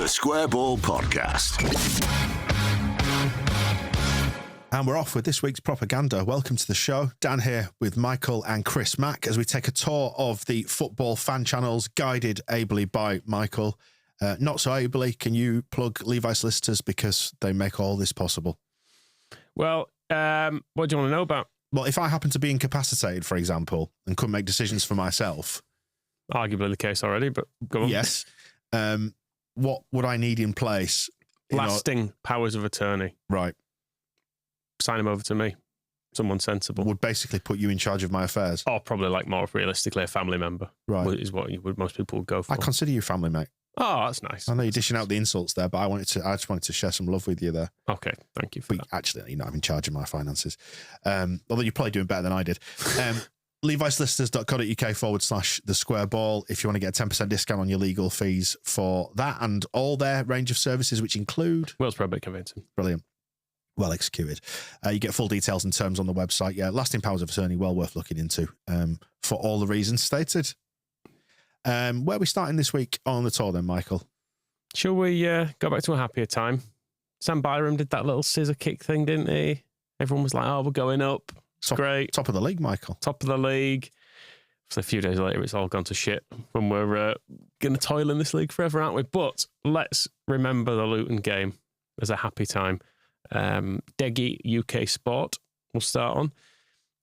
The Square Ball Podcast. And we're off with this week's propaganda. Welcome to the show. Dan here with Michael and Chris Mack as we take a tour of the football fan channels guided ably by Michael. Not so ably, can you plug Levi's Solicitors because they make all this possible? Well, what do you want to know about? Well, if I happen to be incapacitated, for example, and couldn't make decisions for myself. Arguably the case already, but go on. Yes. What would I need in place? Lasting powers of attorney. Right. Sign them over to me. Someone sensible. Would basically put you in charge of my affairs. Or probably like more realistically a family member. Right. Is what most people would go for. I consider you family, mate. Oh, that's nice. I know you're dishing out the insults there, but I just wanted to share some love with you there. Okay, thank you for that. Actually, I'm in charge of my finances. Although you're probably doing better than I did. LeviSolicitors.co.uk/the square ball if you want to get a 10% discount on your legal fees for that and all their range of services, which include Will's probate conveyancing. Brilliant. Well executed. You get full details and terms on the website. Yeah, lasting powers of attorney, well worth looking into for all the reasons stated. Where are we starting this week on the tour then, Michael? Shall we go back to a happier time? Sam Byram did that little scissor kick thing, didn't he? Everyone was like, oh, we're going up. It's great. Top of the league, Michael. Top of the league. So a few days later, it's all gone to shit when we're going to toil in this league forever, aren't we? But let's remember the Luton game as a happy time. Deggy UK Sport we'll start on.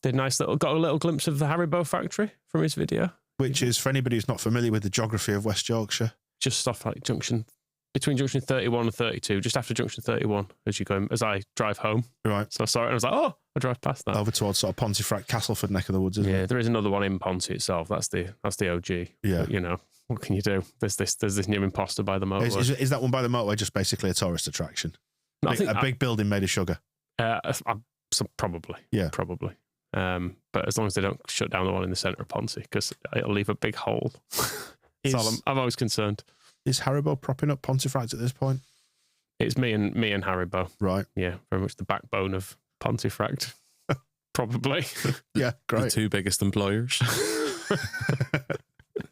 Got a little glimpse of the Haribo factory from his video. Which is, for anybody who's not familiar with the geography of West Yorkshire, just off like between junction 31 and 32, just after junction 31 as I drive home. Right. So I saw it and I was like, oh, I drive past that. Over towards sort of Pontefract, Castleford neck of the woods, isn't it? Yeah, there is another one in Ponty itself. That's the OG. Yeah. But, what can you do? There's this new imposter by the motorway. Is that one by the motorway just basically a tourist attraction? A big building made of sugar? Probably. Yeah. Probably. But as long as they don't shut down the one in the centre of Ponty, because it'll leave a big hole. I'm always concerned. Is Haribo propping up Pontefract at this point? It's me and Haribo. Right. Yeah, very much the backbone of Pontefract. Probably. Yeah, great. The two biggest employers.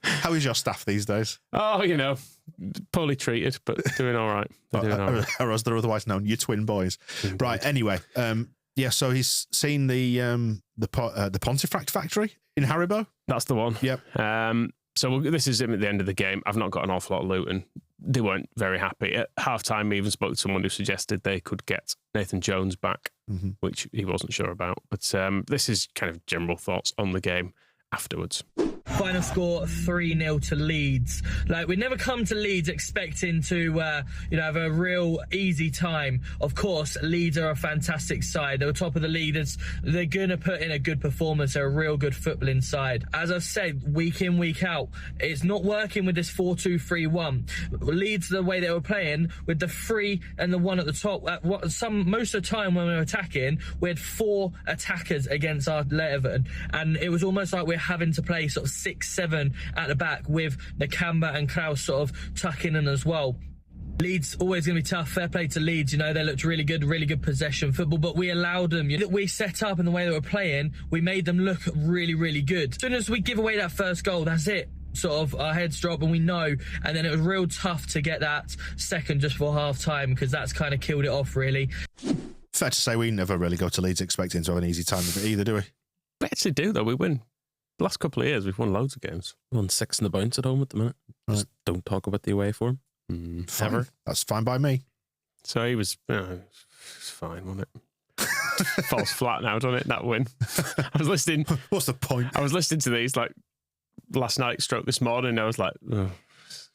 How is your staff these days? Oh, poorly treated, but doing all right. Or as they're otherwise known, your twin boys. Indeed. Right, anyway. So he's seen the Pontefract factory in Haribo? That's the one. Yep. So this is him at the end of the game. I've not got an awful lot of Luton. They weren't very happy. At half-time, we even spoke to someone who suggested they could get Nathan Jones back, which he wasn't sure about. But this is kind of general thoughts on the game afterwards. Final score 3-0 to Leeds. We never come to Leeds expecting to have a real easy time. Of course, Leeds are a fantastic side. They're top of the league. They're going to put in a good performance. They're a real good footballing side. As I've said, week in, week out, it's not working with this 4-2-3-1. Leeds, the way they were playing, with the 3 and the 1 at the top, most of the time when we were attacking, we had 4 attackers against our 11. And it was almost like we're having to play sort of 6-7 at the back with Nakamba and Kraus sort of tucking in as well. Leeds always going to be tough. Fair play to Leeds. They looked really good possession football, but we allowed them. We set up in the way they were playing. We made them look really, really good. As soon as we give away that first goal, that's it. Sort of our heads drop and we know. And then it was real tough to get that second just for half time because that's kind of killed it off, really. Fair to say we never really go to Leeds expecting to have an easy time with it either, do we? We actually do, though. We win. The last couple of years, we've won loads of games. Won 6 in the bounce at home at the minute. Just don't talk about the away form. Ever. That's fine by me. So he was, it's fine, wasn't it? Falls flat now, doesn't it? That win. I was listening. What's the point? I was listening to these last night, stroke this morning. And I was like,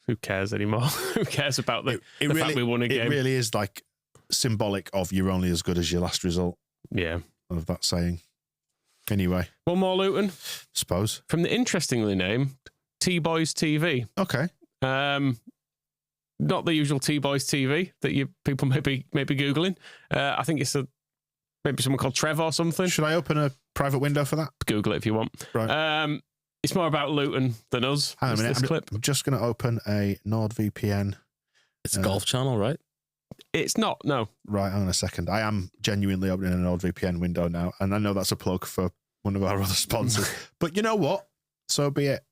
who cares anymore? Who cares about the fact we won a game? It really is symbolic of you're only as good as your last result. Yeah. Of that saying. Anyway. One more Luton. Suppose. From the interestingly named T-Boys TV. Okay. Not the usual T-Boys TV that people may be Googling. I think it's maybe someone called Trev or something. Should I open a private window for that? Google it if you want. Right. It's more about Luton than us. Hang on a minute. I'm just going to open a NordVPN. It's a golf channel, right? It's not, no. Right, hang on a second. I am genuinely opening an NordVPN window now, and I know that's a plug for one of our other sponsors. But you know what? So be it.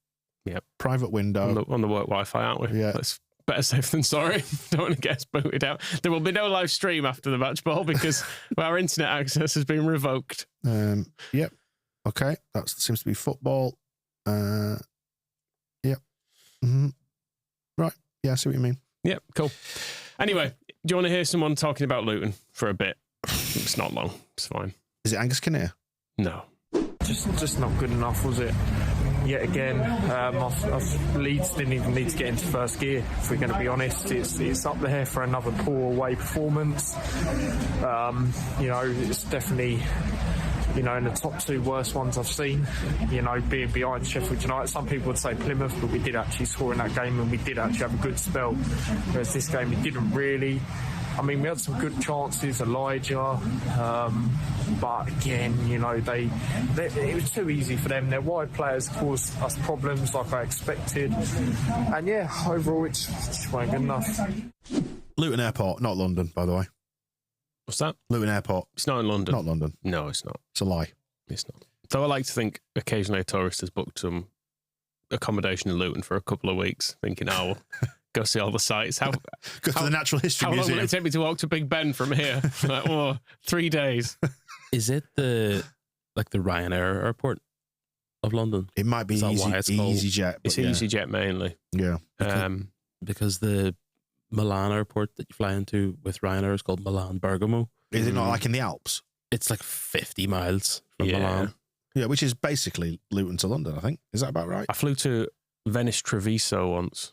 Yep. Private window. On the work Wi-Fi, aren't we? Yeah. Let's better safe than sorry. Don't want to get us booted out. There will be no live stream after the match ball because our internet access has been revoked. Yep. Okay. That seems to be football. Yep. Mm-hmm. Right. Yeah, I see what you mean. Yep, cool. Anyway, do you want to hear someone talking about Luton for a bit? It's not long. It's fine. Is it Angus Kinnear? No. Just not good enough, was it? Yet again, Leeds didn't even need to get into first gear, if we're going to be honest. It's up there for another poor away performance. It's definitely, in the top 2 worst ones I've seen, being behind Sheffield United. Some people would say Plymouth, but we did actually score in that game and we did actually have a good spell. Whereas this game, we didn't really. I mean, we had some good chances, Elijah, but again, it was too easy for them. Their wide players caused us problems like I expected. And yeah, overall, it just weren't good enough. Luton Airport, not London, by the way. What's that? Luton Airport. It's not in London. Not London. No, it's not. It's a lie. It's not. Though I like to think occasionally a tourist has booked some accommodation in Luton for a couple of weeks, thinking, oh, go see all the sites. Go to the Natural History Museum. How long Museum. will it take me to walk to Big Ben from here? Like, 3 days. Is it the Ryanair airport of London? It might be EasyJet. It's EasyJet mainly. Yeah. Because the Milan airport that you fly into with Ryanair is called Milan Bergamo. Is it not like in the Alps? It's like 50 miles from Milan. Yeah, which is basically Luton to London, I think. Is that about right? I flew to Venice Treviso once.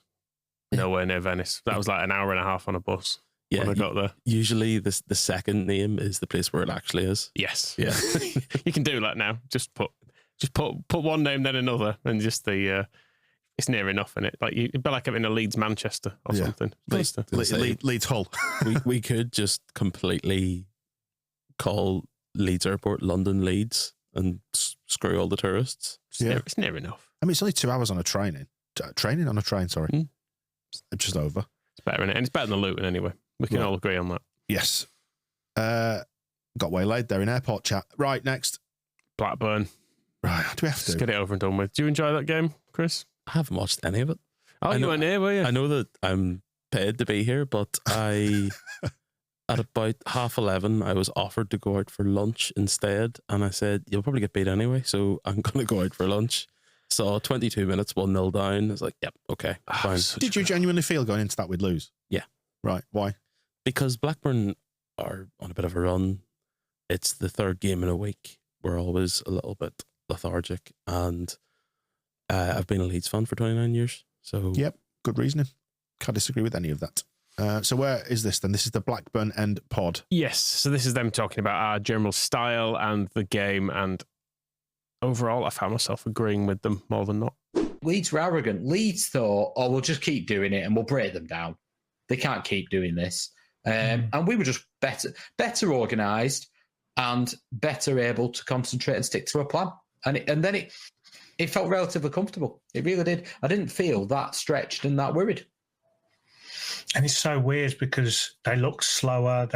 Nowhere near Venice. That was like an hour and a half on a bus when I got there. Usually the second name is the place where it actually is. Yes. Yeah. You can do that now. Just put one name then another and just it's near enough in it. Like it'd be like having a Leeds Manchester or something. Leeds Hull. we could just completely call Leeds Airport London Leeds and screw all the tourists. It's near enough. I mean, it's only 2 hours on a train. Training on a train, sorry. Just over. It's better, innit? And it's better than Luton anyway. We can all agree on that. Yes. Got waylaid there in airport chat. Right, next. Blackburn. Right, do we have to? Just get it over and done with. Do you enjoy that game, Chris? I haven't watched any of it. Oh, you weren't here, were you? I know that I'm paid to be here, but at about 11:30, I was offered to go out for lunch instead. And I said, you'll probably get paid anyway, so I'm going to go out for lunch. So 22 minutes, 1-0 down. I was like, yep, okay, fine. Did you genuinely feel going into that we'd lose? Yeah. Right, why? Because Blackburn are on a bit of a run. It's the 3rd game in a week. We're always a little bit lethargic. And I've been a Leeds fan for 29 years. So yep, good reasoning. Can't disagree with any of that. So where is this then? This is the Blackburn End pod. Yes. So this is them talking about our general style and the game, and overall, I found myself agreeing with them more than not. Leeds were arrogant. Leeds thought, oh, we'll just keep doing it and we'll break them down. They can't keep doing this. And we were just better organised and better able to concentrate and stick to a plan. And then it felt relatively comfortable. It really did. I didn't feel that stretched and that worried. And it's so weird because they looked slower.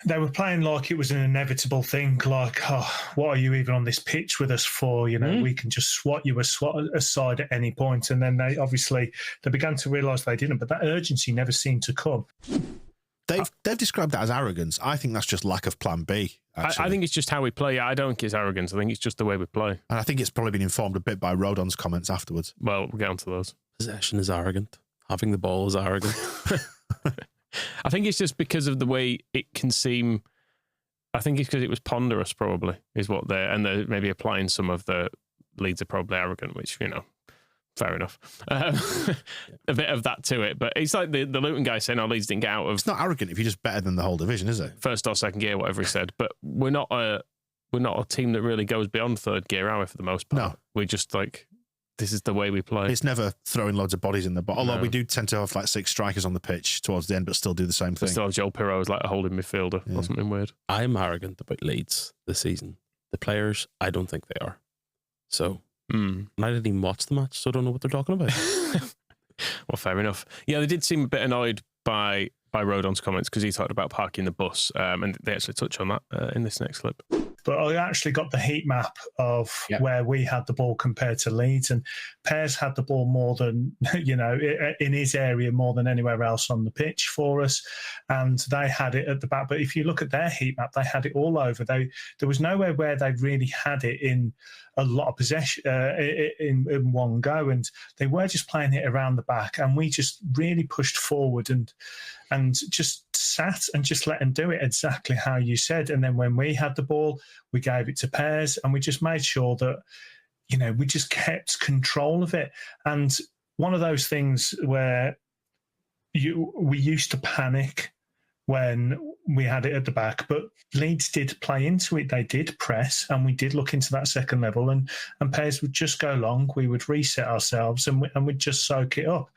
They were playing like it was an inevitable thing, like, oh, what are you even on this pitch with us for? We can just swat you aside at any point. And then they began to realise they didn't, but that urgency never seemed to come. They've described that as arrogance. I think that's just lack of plan B, actually. I think it's just how we play. I don't think it's arrogance. I think it's just the way we play. And I think it's probably been informed a bit by Rodon's comments afterwards. Well, we'll get on to those. Possession is arrogant. Having the ball is arrogant. I think it's just because of the way it can seem. I think it's because it was ponderous, probably, is what they're maybe applying some of the Leeds are probably arrogant, which, fair enough. A bit of that to it. But it's like the Luton guy saying, oh, Leeds didn't get out of. It's not arrogant if you're just better than the whole division, is it? First or second gear, whatever he said. But we're not a team that really goes beyond 3rd gear, are we, for the most part? No. We're just like, this is the way we play. It's never throwing loads of bodies in the box. Although we do tend to have like 6 strikers on the pitch towards the end, but still do the same thing. Still have Joel Pirro as like a holding midfielder or something weird. I'm arrogant about Leeds this season. The players, I don't think they are. So, and I didn't even watch the match, so I don't know what they're talking about. Well, fair enough. Yeah, they did seem a bit annoyed by Rodon's comments because he talked about parking the bus, and they actually touch on that in this next clip. but I actually got the heat map of where we had the ball compared to Leeds, and Pears had the ball more than, in his area more than anywhere else on the pitch for us, and they had it at the back. But if you look at their heat map, they had it all over. There was nowhere where they really had it in a lot of possession in one go, and they were just playing it around the back, and we just really pushed forward and just sat and just let them do it exactly how you said. And then when we had the ball, we gave it to Pears, and we just made sure that, we just kept control of it. And one of those things where we used to panic when we had it at the back, but Leeds did play into it. They did press, and we did look into that second level, and Pears would just go long. We would reset ourselves, and we'd just soak it up.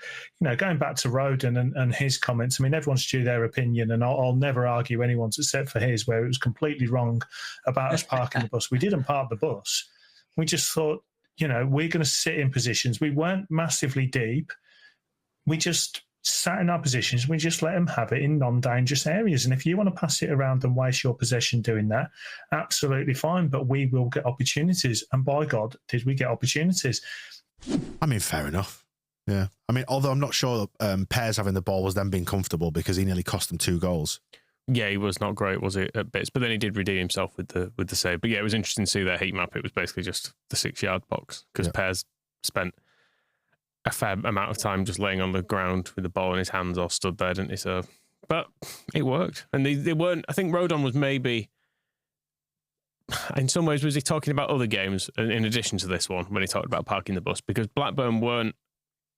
Going back to Roden and his comments, I mean, everyone's due their opinion, and I'll never argue anyone's except for his, where it was completely wrong about us parking the bus. We didn't park the bus. We just thought, we're going to sit in positions. We weren't massively deep. We just sat in our positions. We just let them have it in non-dangerous areas. And if you want to pass it around and waste your possession doing that, absolutely fine. But we will get opportunities. And by God, did we get opportunities? I mean, fair enough. Yeah. I mean, although I'm not sure Pears having the ball was them being comfortable, because he nearly cost them 2 goals. Yeah, he was not great, was it, at bits? But then he did redeem himself with the save. But yeah, it was interesting to see their heat map. It was basically just the 6-yard box, because Pears spent a fair amount of time just laying on the ground with the ball in his hands or stood there, didn't he? So, but it worked. And they weren't, I think Rodon was maybe, in some ways, was he talking about other games in addition to this one when he talked about parking the bus? Because Blackburn weren't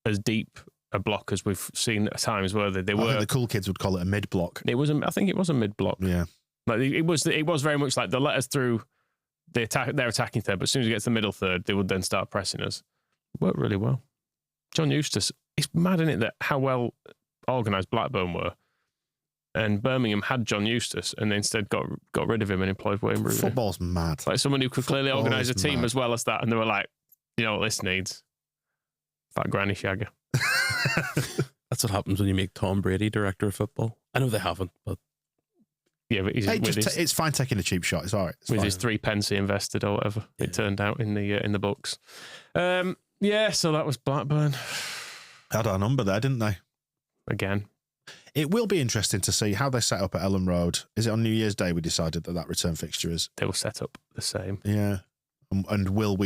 as deep a block as we've seen at times, were they? I think the cool kids would call it a mid block. I think it was a mid block. Yeah. Like it was very much like they'll let us through their attacking third, but as soon as it gets to the middle third, they would then start pressing us. It worked really well. John Eustace, it's mad, isn't it, that how well organised Blackburn were, and Birmingham had John Eustace and they instead got rid of him and employed Wayne Rooney. Football's mad. Like someone who could clearly organise a team as well as that, and they were like, you know what this needs? Fat granny shagger. That's what happens when you make Tom Brady director of football. I know they haven't, but yeah, but it's fine taking a cheap shot. It's all right. With his 3 pence he invested or whatever it turned out in the books. Yeah, so that was Blackburn. Had our number there, didn't they? Again. It will be interesting to see how they set up at Ellen Road. Is it on New Year's Day we decided that return fixture is? They will set up the same. Yeah. And will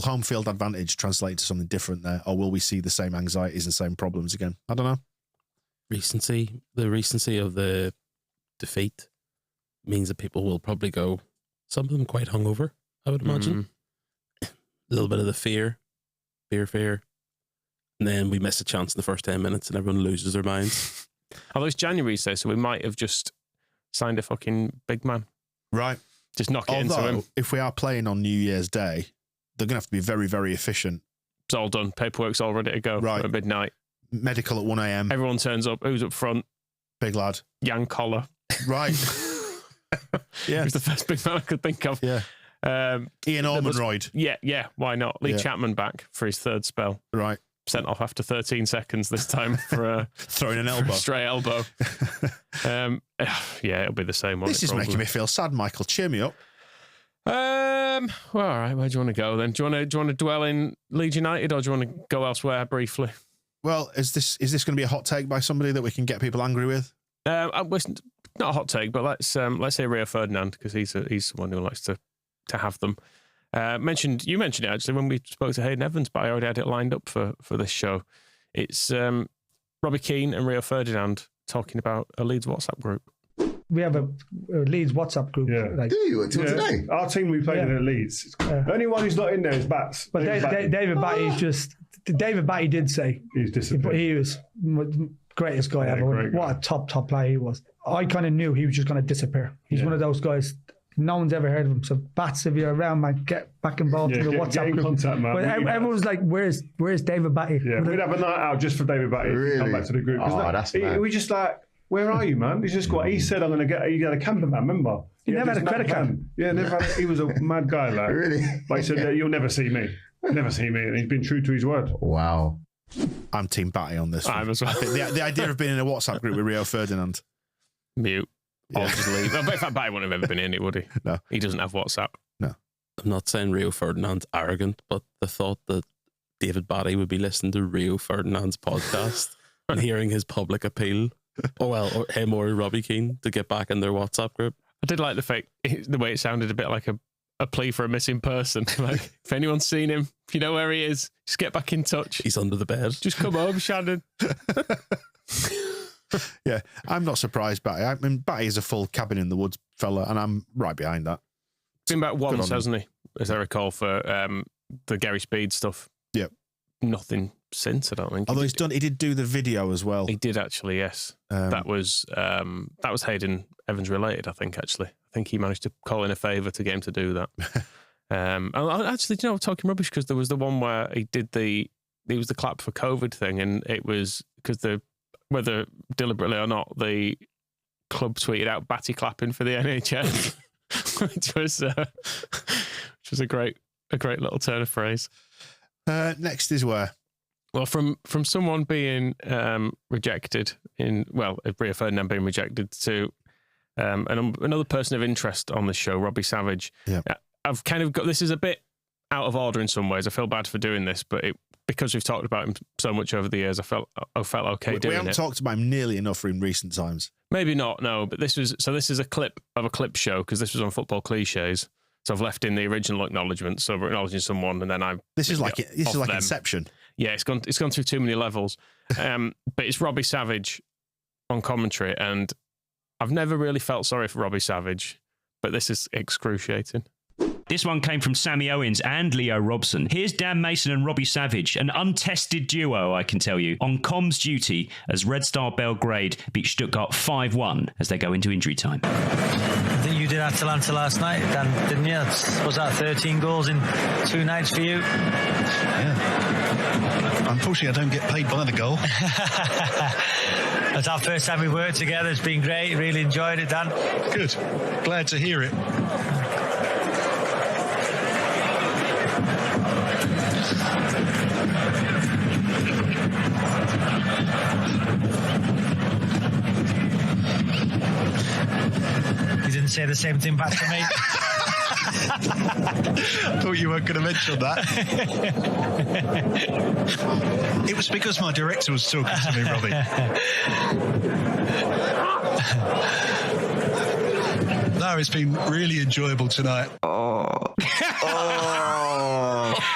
home field advantage translate to something different there, or will we see the same anxieties and same problems again? I don't know. The recency of the defeat means that people will probably go, some of them quite hungover, I would imagine. A little bit of the fear, and then we miss a chance in the first 10 minutes and everyone loses their minds. Although it's January, so we might have just signed a fucking big man. Right. Just knock it into him. If we are playing on New Year's Day, they're going to have to be very, very efficient. It's all done. Paperwork's all ready to go at midnight. Medical at 1 a.m. Everyone turns up. Who's up front? Big lad. Jan Collar. Right. Yeah. He's the first big man I could think of. Yeah. Ian Ormonroyd. Yeah. Why not? Lee Chapman back for his 3rd spell. Right. Sent off after 13 seconds this time for throwing an elbow. A stray elbow. Yeah, it'll be the same one. This is making me feel sad, Michael. Cheer me up. Well, all right. Where do you want to go then? Do you want to dwell in Leeds United, or do you want to go elsewhere briefly? Well, is this going to be a hot take by somebody that we can get people angry with? Not a hot take, but let's say Rio Ferdinand, because he's someone who likes to have them. You mentioned it actually when we spoke to Hayden Evans, but I already had it lined up for this show. It's Robbie Keane and Rio Ferdinand talking about a Leeds WhatsApp group. We have a Leeds WhatsApp group. Yeah. Do you? Until today? Our team we played in at Leeds. The only one who's not in there is Bats. But David Batty's just... David Batty did say... He's disappeared. He was the greatest guy ever. What a top player he was. I kind of knew he was just going to disappear. He's one of those guys... No one's ever heard of him. So Bats, if you're around, man, get back involved in the WhatsApp group. Contact, man. But everyone's like, "Where's David Batty?" Yeah, we'd have a night out just for David Batty. Really? Come back to the group. That's mad. We just like, where are you, man? He's just got. He said, "I'm going to get." He had a camper van. Remember? He never had a credit card. Yeah, never. He was a mad guy. Like, really? But he said, "You'll never see me. Never see me," and he's been true to his word. Wow. I'm Team Batty on this one. I'm as well. The idea of being in a WhatsApp group with Rio Ferdinand. Mute. Or just leave. Well, but in fact, Batty wouldn't have ever been in it, would he? No. He doesn't have WhatsApp. No. I'm not saying Rio Ferdinand's arrogant, but the thought that David Batty would be listening to Rio Ferdinand's podcast and hearing his public appeal, or him or Robbie Keane to get back in their WhatsApp group. I did like the way it sounded a bit like a plea for a missing person. Like, if anyone's seen him, if you know where he is, just get back in touch. He's under the bed. Just come home, Shannon. Yeah, I'm not surprised, Batty. I mean, Batty is a full cabin in the woods fella, and I'm right behind that. Been back once, hasn't he? As I recall, for the Gary Speed stuff. Yep. Nothing since, I don't think. Although he did do the video as well. He did actually, yes. That was Hayden Evans related, I think. Actually, I think he managed to call in a favour to get him to do that. Actually, do you know, talking rubbish, because there was the one where he was the clap for COVID thing, and it was because whether deliberately or not, the club tweeted out Batty clapping for the NHS, which was a great little turn of phrase. Next is where? Well, from someone being rejected Rio Ferdinand being rejected to another person of interest on the show, Robbie Savage. Yeah. I've kind of got, this is a bit out of order in some ways. I feel bad for doing this, but because we've talked about him so much over the years, I felt okay doing it. We haven't talked about him nearly enough in recent times. Maybe not, no. But this is a clip of a clip show, because this was on Football Cliches. So I've left in the original acknowledgement. So we're acknowledging someone, and then This is like Inception. Yeah, it's gone through too many levels. But it's Robbie Savage on commentary, and I've never really felt sorry for Robbie Savage, but this is excruciating. This one came from Sammy Owens and Leo Robson. Here's Dan Mason and Robbie Savage, an untested duo, I can tell you, on comms duty as Red Star Belgrade beat Stuttgart 5-1 as they go into injury time. I think you did Atalanta last night, Dan, didn't you? Was that 13 goals in 2 nights for you? Yeah. Unfortunately, I don't get paid by the goal. That's our first time we worked together. It's been great. Really enjoyed it, Dan. Good. Glad to hear it. You didn't say the same thing back to me. I thought you weren't going to mention that. It was because my director was talking to me, Robbie. No, it's been really enjoyable tonight.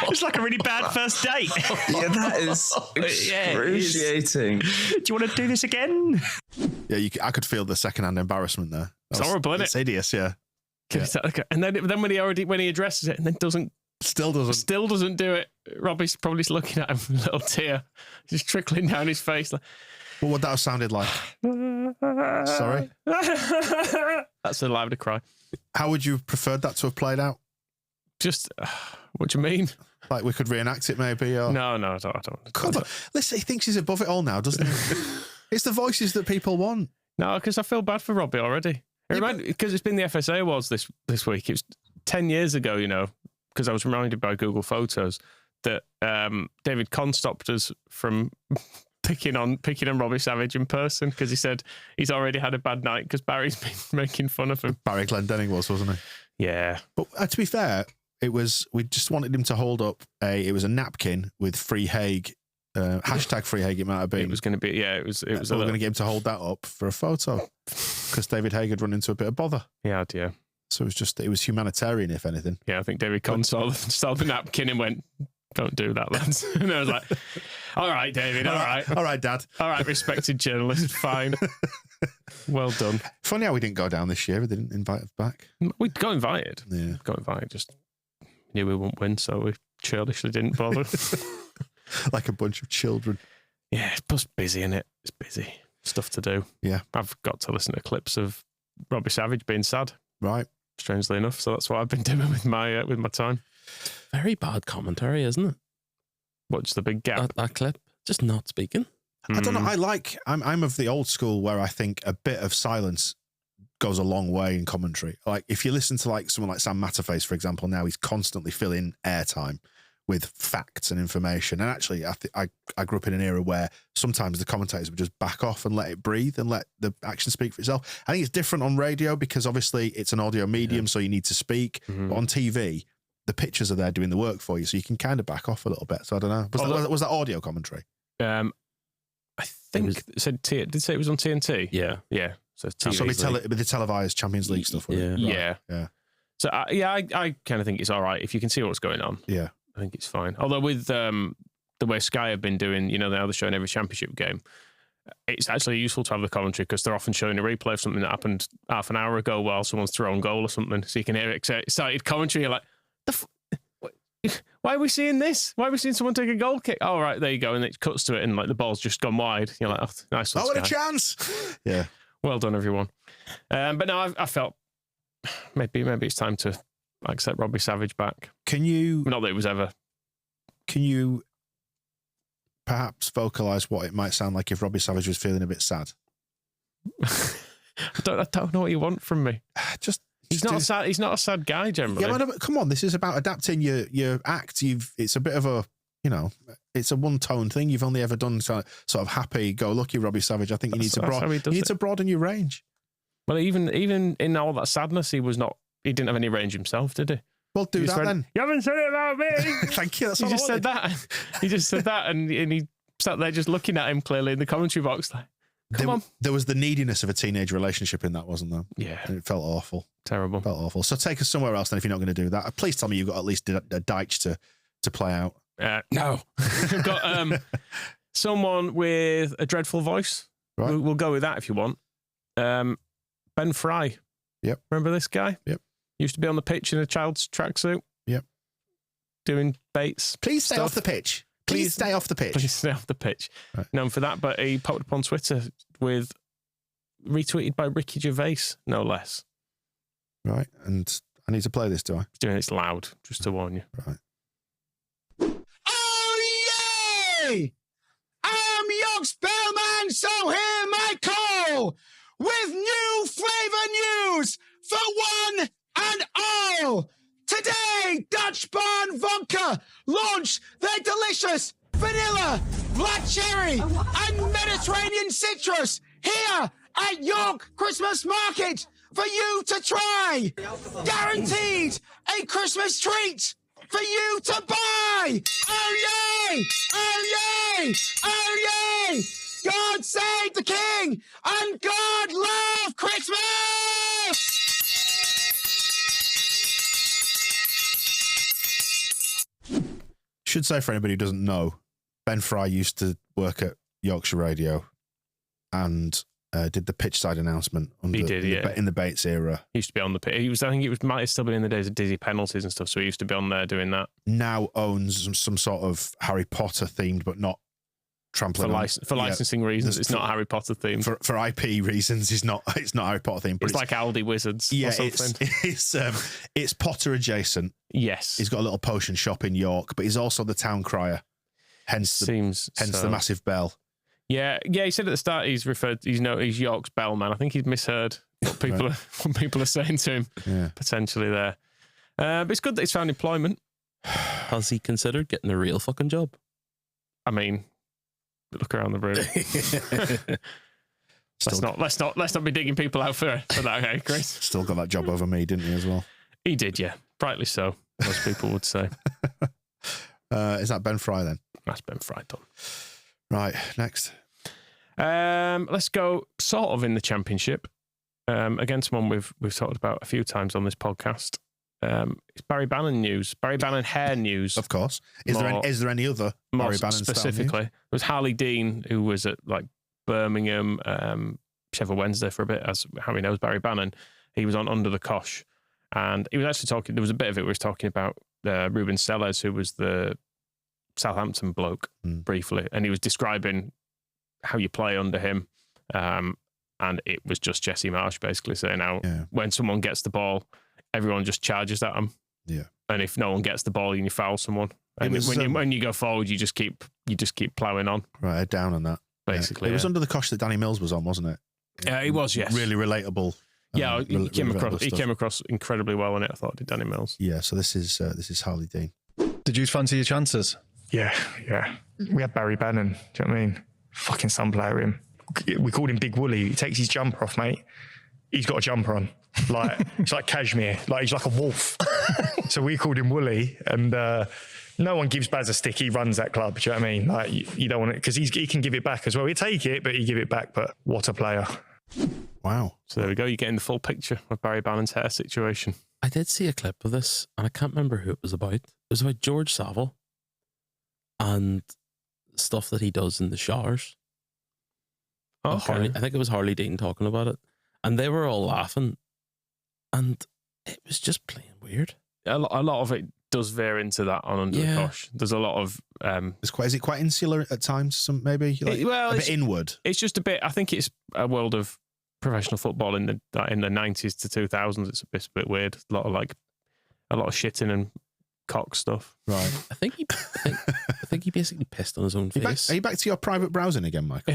It's like a really bad first date. Yeah, that is excruciating. Do you want to do this again? Yeah, I could feel the second-hand embarrassment there. It's horrible, isn't it? It's hideous, yeah. And then when he addresses it and then still doesn't do it, Robbie's probably looking at him with a little tear just trickling down his face. Like, what would that have sounded like? Sorry? That's a louder cry. How would you have preferred that to have played out? Just, what do you mean? Like we could reenact it maybe? Or... No, I don't. God, listen, he thinks he's above it all now, doesn't he? It's the voices that people want. No, because I feel bad for Robbie already. Because it's been the FSA Awards this week. It was 10 years ago, because I was reminded by Google Photos that David Conn stopped us from picking on Robbie Savage in person, because he said he's already had a bad night because Barry's been making fun of him. Barry Glendenning wasn't he? Yeah. But to be fair, we just wanted him to hold up it was a napkin with Free Hague, hashtag Free Hague it might have been. It was going to be, it was we're going to get him to hold that up for a photo because David Hague had run into a bit of bother. Yeah, yeah. So it was humanitarian, if anything. Yeah, I think David Conn saw the napkin and went, "Don't do that, lads." And I was like, "All right, David, all right. All right, Dad. All right, respected journalist, fine. Well done." Funny how we didn't go down this year. They didn't invite us back. We got invited. Yeah. Got invited, just knew we wouldn't win, so we churlishly didn't bother. Like a bunch of children. Yeah, it's just busy, innit? It's busy. Stuff to do. Yeah. I've got to listen to clips of Robbie Savage being sad. Right. Strangely enough. So that's what I've been doing with my time. Very bad commentary, isn't it? What's the big gap? That clip. Just not speaking. I don't know. I'm of the old school where I think a bit of silence goes a long way in commentary. Like if you listen to like someone like Sam Matterface, for example, now he's constantly filling airtime with facts and information. And actually, I grew up in an era where sometimes the commentators would just back off and let it breathe and let the action speak for itself. I think it's different on radio because obviously it's an audio medium, so you need to speak. But on TV, the pictures are there doing the work for you, so you can kind of back off a little bit. So I don't know. Was that audio commentary? I think it said did it say it was on TNT? Yeah. Yeah. So So it'd be the televised Champions League stuff. Wouldn't it? Yeah. Yeah. So I kind of think it's all right if you can see what's going on. Yeah. I think it's fine. Although with the way Sky have been doing, now they're showing every championship game, it's actually useful to have the commentary because they're often showing a replay of something that happened half an hour ago while someone's thrown goal or something. So you can hear excited commentary. You're like, why are we seeing this? Why are we seeing someone take a goal kick? Oh, right, there you go. And it cuts to it and like the ball's just gone wide. You're like, oh, nice one, what a Sky. chance. Yeah. Well done, everyone. But no, I felt maybe it's time to accept Robbie Savage back. Not that it was ever. Can you perhaps vocalise what it might sound like if Robbie Savage was feeling a bit sad? I don't know what you want from me. He's not a sad guy generally. Yeah, but come on, this is about adapting your act. It's a bit of a, it's a one-tone thing. You've only ever done sort of happy-go-lucky Robbie Savage. I think you need to broaden your range. Well, even in all that sadness, he didn't have any range himself, did he? Well, do that then. You haven't said it about me. Thank you. That's He all just I said that. He just said that, and he sat there just looking at him clearly in the commentary box, like, come on. There was the neediness of a teenage relationship in that, wasn't there? Yeah. And it felt awful. Terrible. Felt awful. So take us somewhere else then if you're not going to do that. Please tell me you've got at least a Deitch to play out. No. We've got someone with a dreadful voice. Right. We'll go with that if you want. Ben Fry. Yep. Remember this guy? Yep. Used to be on the pitch in a child's tracksuit. Yep. Doing baits. Please stay off the pitch. Please stay off the pitch. Please stay off the pitch. Right. Known for that, but he popped up on Twitter with retweeted by Ricky Gervais, no less. Right. And I need to play this, do I? He's doing it loud, just to warn you. Right. Oh, yay! I'm Yogs Bellman, so hear my call with new flavour news for one and all. Today, Dutch Barn Vodka launched their delicious vanilla, black cherry, and Mediterranean citrus here at York Christmas Market for you to try. Guaranteed a Christmas treat for you to buy. Oh yay! Oh yay! Oh yay! God save the King and God love Christmas! Should say for anybody who doesn't know, Ben Fry used to work at Yorkshire Radio and did the pitch side announcement in the Bates era. He used to be on the pitch. I think it might have still been in the days of Dizzy penalties and stuff, so he used to be on there doing that. Now owns some sort of Harry Potter themed, but not trampoline. For licensing reasons, it's not Harry Potter themed. For IP reasons, it's not Harry Potter themed. But it's like Aldi Wizards or something. It's Potter adjacent. Yes. He's got a little potion shop in York, but he's also the town crier. Hence the massive bell. Yeah. He said at the start he's York's bellman. I think he's misheard what people are saying to him potentially there. But it's good that he's found employment. Has he considered getting a real fucking job? I mean, look around the room. Let's not be digging people out for that, okay, Chris? Still got that job over me, didn't he, as well? He did, yeah. Rightly so, most people would say. Is that Ben Fry then? That's Ben Fry done. Right, next. Let's go sort of in the Championship. Again, someone we've talked about a few times on this podcast. It's Barry Bannon news. Barry Bannon hair news. Of course. Is there any other Barry Bannon specifically? There was Harley Dean, who was at like Birmingham, Sheffield Wednesday for a bit, as Harry knows Barry Bannon. He was on Under the Cosh, and he was actually talking. There was a bit of it where he was talking about Ruben Sellers, who was the Southampton bloke, briefly, and he was describing how you play under him. And it was just Jesse Marsh basically saying how when someone gets the ball, everyone just charges at him. Yeah. And if no one gets the ball, you foul someone. And when you go forward, you just keep ploughing on. Right, head down on that. Basically, it was Under the Cosh that Danny Mills was on, wasn't it? Yeah, he was. Yes, really relatable. Yeah, he came across incredibly well in it. I thought, did Danny Mills? Yeah. So this is Harley Dean. Did you fancy your chances? Yeah. We had Barry Bannon. Do you know what I mean? Fucking some player him. We called him Big Wooly. He takes his jumper off, mate. He's got a jumper on. Like, it's like cashmere. Like, he's like a wolf. So we called him Wooly. And no one gives Baz a stick. He runs that club. Do you know what I mean? Like, you don't want it, because he can give it back as well. He'll take it, but he give it back. But what a player. Wow. So there we go. You're getting the full picture of Barry Bannon's hair situation. I did see a clip of this, and I can't remember who it was about. It was about George Savile and stuff that he does in the showers. Okay. I think it was Harley Dean talking about it, and they were all laughing, and it was just plain weird. A lot of it does veer into that on Under the Cosh. There's a lot of... is it quite insular at times? Maybe like a bit inward. It's just a bit... I think it's a world of professional football in the 90s to 2000s. It's a bit weird. A lot of shitting and cock stuff. Right. I think he basically pissed on his own face. Are you back to your private browsing again, Michael?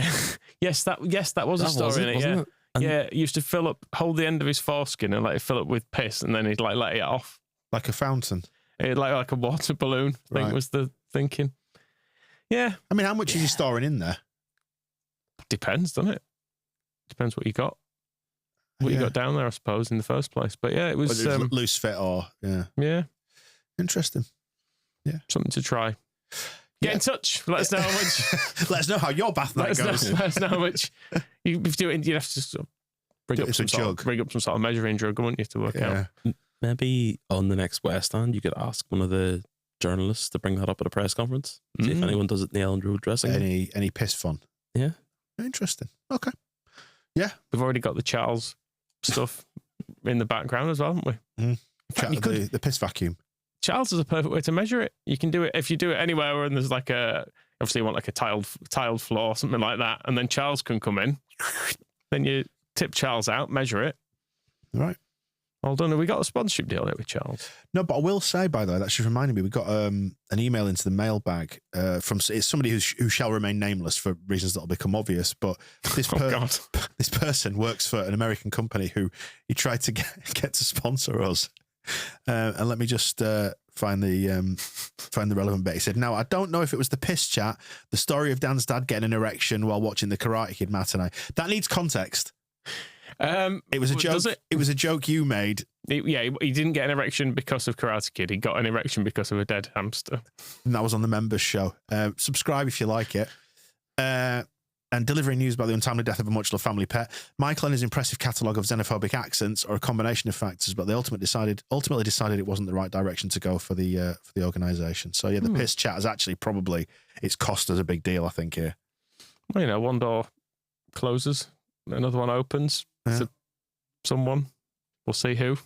Yes, that was a story in it. Wasn't it? Yeah, he used to hold the end of his foreskin and let it fill up with piss, and then he'd like let it off like a fountain, like a water balloon. I think was the thinking. Yeah, I mean, how much are you storing in there? Depends, doesn't it? Depends what you got. What you got down there, I suppose, in the first place. But yeah, it was loose fit or yeah, interesting. Yeah, something to try. Get in touch. Let us know how much. Let us know how your bath night goes. Let us know how much you do it. You have to sort of bring up some sort of measuring drug, wouldn't you, to work out? Maybe on the next West End, you could ask one of the journalists to bring that up at a press conference. See if anyone does it in the Ellen Road dressing room. Any piss fun? Yeah, interesting. Okay, yeah, we've already got the Charles stuff in the background as well, haven't we? In fact, the piss vacuum. Charles is a perfect way to measure it. You can do it if you do it anywhere and there's obviously you want like a tiled floor, something like that, and then Charles can come in. Then you tip Charles out, measure it. Right. Well done. Have we got a sponsorship deal there with Charles? No, but I will say, by the way, that's just reminding me, we got an email into the mailbag it's somebody who shall remain nameless for reasons that will become obvious, but this this person works for an American company who he tried to get to sponsor us. And let me just find the relevant bit. He said, "Now, I don't know if it was the piss chat, the story of Dan's dad getting an erection while watching the Karate Kid matinee. That needs context. It was a joke. It was a joke you made. He didn't get an erection because of Karate Kid. He got an erection because of a dead hamster. And that was on the members show. Subscribe if you like it. And delivering news about the untimely death of a much-loved family pet. Michael and his impressive catalogue of xenophobic accents are a combination of factors, but they ultimately decided it wasn't the right direction to go for the organisation. So yeah, the piss chat is actually probably it's cost us a big deal, I think, here. Well, one door closes, another one opens. To someone, we'll see who.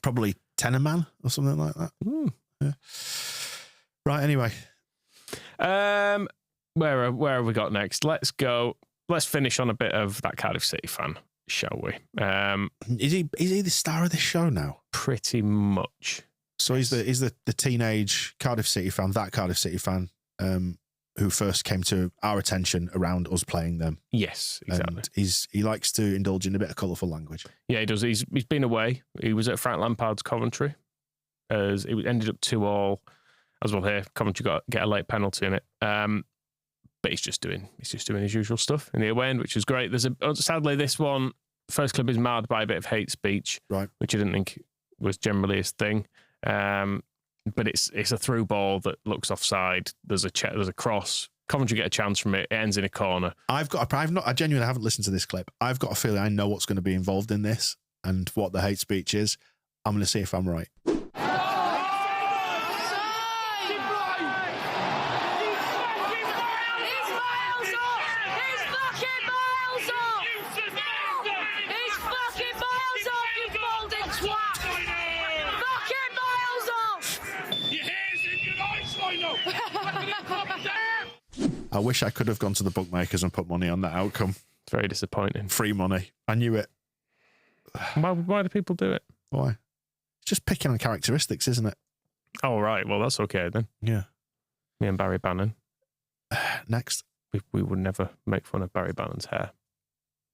Probably Tenor Man or something like that. Yeah. Right. Anyway. Where have we got next? Let's finish on a bit of that Cardiff City fan, shall we? Is he the star of this show now? Pretty much. So he's the teenage Cardiff City fan, that Cardiff City fan, who first came to our attention around us playing them. Yes, exactly. And he likes to indulge in a bit of colourful language. Yeah, he does. He's been away. He was at Frank Lampard's Coventry, as it ended up 2-2. As well here, Coventry get a late penalty in it. But he's just doing his usual stuff in the away end, which is great. Sadly, this one, first club is marred by a bit of hate speech, right? Which I didn't think was generally his thing. But it's a through ball that looks offside. There's a cross. Coventry get a chance from it. It ends in a corner. I genuinely haven't listened to this clip. I've got a feeling I know what's going to be involved in this and what the hate speech is. I'm going to see if I'm right. I wish I could have gone to the bookmakers and put money on that outcome. Very disappointing. Free money. I knew it. Why do people do it? Why? It's just picking on characteristics, isn't it? Oh, right. Well, that's okay then. Yeah. Me and Barry Bannon. Next. We would never make fun of Barry Bannon's hair.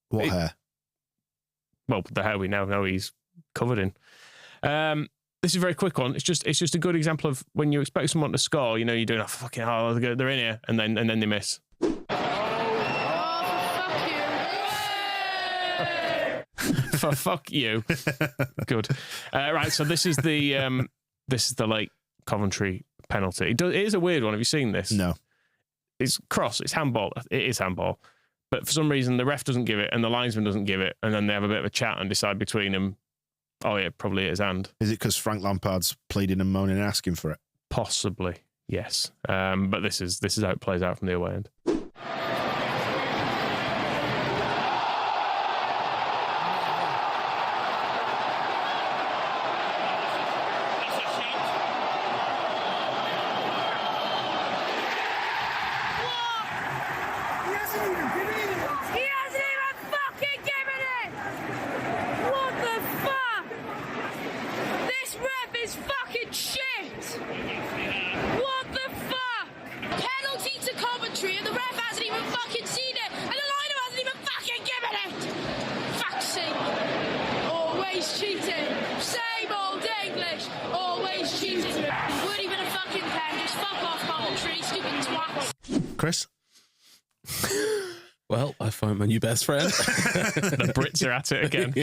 What hair? Well, the hair we now know he's covered in. This is a very quick one. It's just a good example of when you expect someone to score, you know, you're doing, fucking hell, they're in here, and then they miss. For fuck you. Good. Right, so this is the late Coventry penalty. It is a weird one. Have you seen this? No. It's cross. It's handball. It is handball. But for some reason, the ref doesn't give it and the linesman doesn't give it, and then they have a bit of a chat and decide between them, oh yeah, probably it is hand. Is it because Frank Lampard's pleading and moaning and asking for it? Possibly, yes. But this is how it plays out from the away end. Chris? Well, I found my new best friend. The Brits are at it again.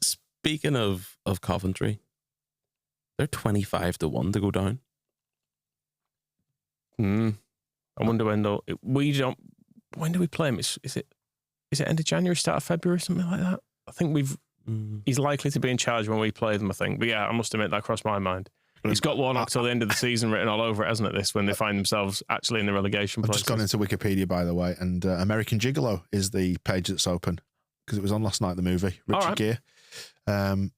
Speaking of Coventry, they're 25-1 to go down. I wonder when though. When do we play him? Is it end of January, start of February, something like that? I think he's likely to be in charge when we play them, I think. But yeah, I must admit that crossed my mind. He's got Warnock till the end of the season written all over it, hasn't it? This when they find themselves actually in the relegation places. I've just gone into Wikipedia, by the way, and American Gigolo is the page that's open because it was on last night, the movie, Richard Gere. And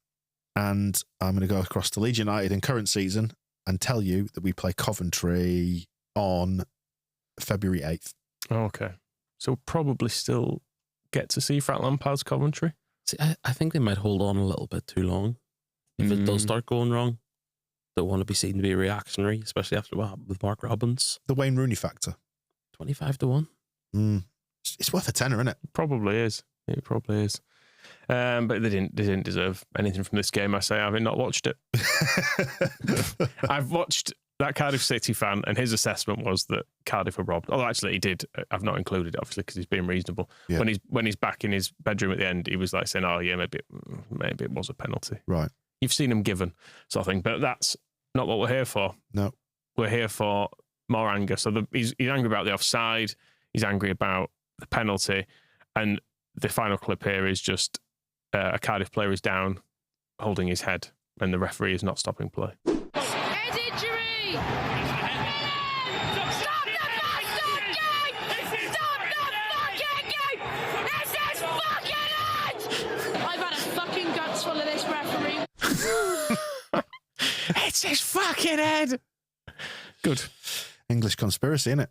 I'm going to go across to Leeds United in current season and tell you that we play Coventry on February 8th. Oh, okay. So we'll probably still get to see Frank Lampard's Coventry. See, I think they might hold on a little bit too long. If it does start going wrong, don't want to be seen to be reactionary, especially after what happened with Mark Robbins. The Wayne Rooney factor. 25-1. It's worth a tenner, isn't it? Probably is. It probably is. But they didn't deserve anything from this game, I say, having not watched it. I've watched that Cardiff City fan, and his assessment was that Cardiff were robbed. Although actually he did. I've not included it, obviously, because he's being reasonable. Yeah. When he's back in his bedroom at the end, he was like saying, oh yeah, maybe it was a penalty. Right. You've seen him given, sort of thing. But that's not what we're here for. No. We're here for more anger. So he's angry about the offside. He's angry about the penalty. And the final clip here is just a Cardiff player is down, holding his head, and the referee is not stopping play. Head injury! Stop the bastard game! Stop the fucking game! This is fucking it! I've had a fucking guts full of this referee. It's his fucking head! Good. English conspiracy, innit?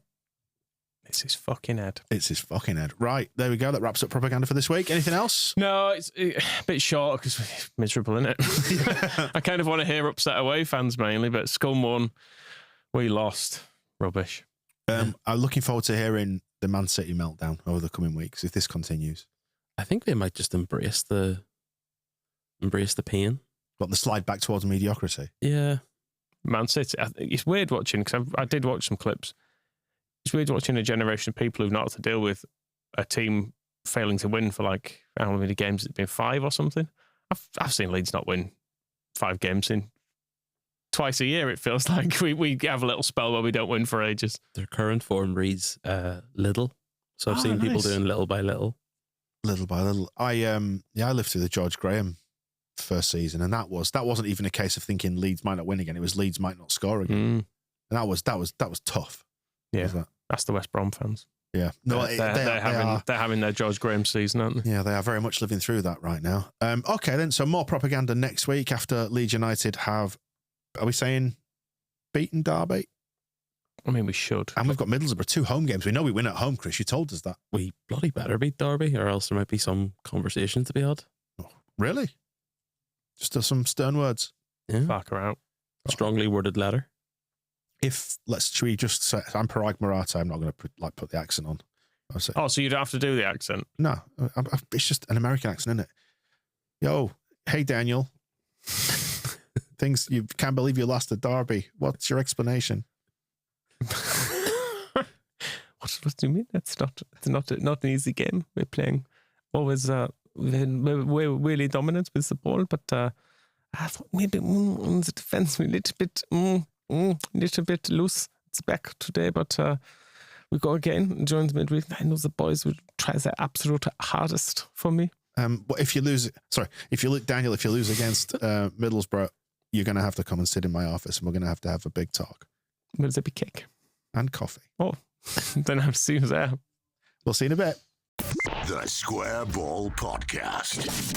It's his fucking head. It's his fucking head. Right, there we go. That wraps up propaganda for this week. Anything else? No, it's a bit short because it's miserable, isn't it? I kind of want to hear upset away fans mainly, but Scum won. We lost. Rubbish. I'm looking forward to hearing the Man City meltdown over the coming weeks if this continues. I think they might just embrace the pain. What, the slide back towards mediocrity? Yeah. Man City. It's weird watching because I did watch some clips. It's weird watching a generation of people who've not had to deal with a team failing to win for like how many games? It's been 5 or something. I've seen Leeds not win 5 games in twice a year. It feels like we have a little spell where we don't win for ages. Their current form reads little, so I've seen people doing little by little. Little by little. I lived through the George Graham first season, and that wasn't even a case of thinking Leeds might not win again. It was Leeds might not score again, and that was tough. Yeah, that's the West Brom fans. Yeah, no, they're having their George Graham season, aren't they? Yeah, they are very much living through that right now. Okay, then, so more propaganda next week after Leeds United have, are we saying, beaten Derby? I mean, we should. And we've got Middlesbrough, 2 home games. We know we win at home, Chris. You told us that. We bloody better beat Derby, or else there might be some conversation to be had. Oh, really? Just some stern words. Yeah. Fuck her out. Strongly worded letter. Should we just say, I'm Parag Maratha, I'm not going to put the accent on. Oh, so you don't have to do the accent? No, it's just an American accent, isn't it? Yo, hey Daniel. You can't believe you lost at Derby. What's your explanation? What do you mean? It's not an easy game. We're playing always we're really dominant with the ball, but I thought maybe on the defense we're a little bit loose. It's back today, but we go again during the midweek. I know the boys will try their absolute hardest for me. If you lose against Middlesbrough, you're going to have to come and sit in my office, and we're going to have a big talk. Will there be cake and coffee? Oh, then I'll see you there. We'll see you in a bit. The Square Ball Podcast.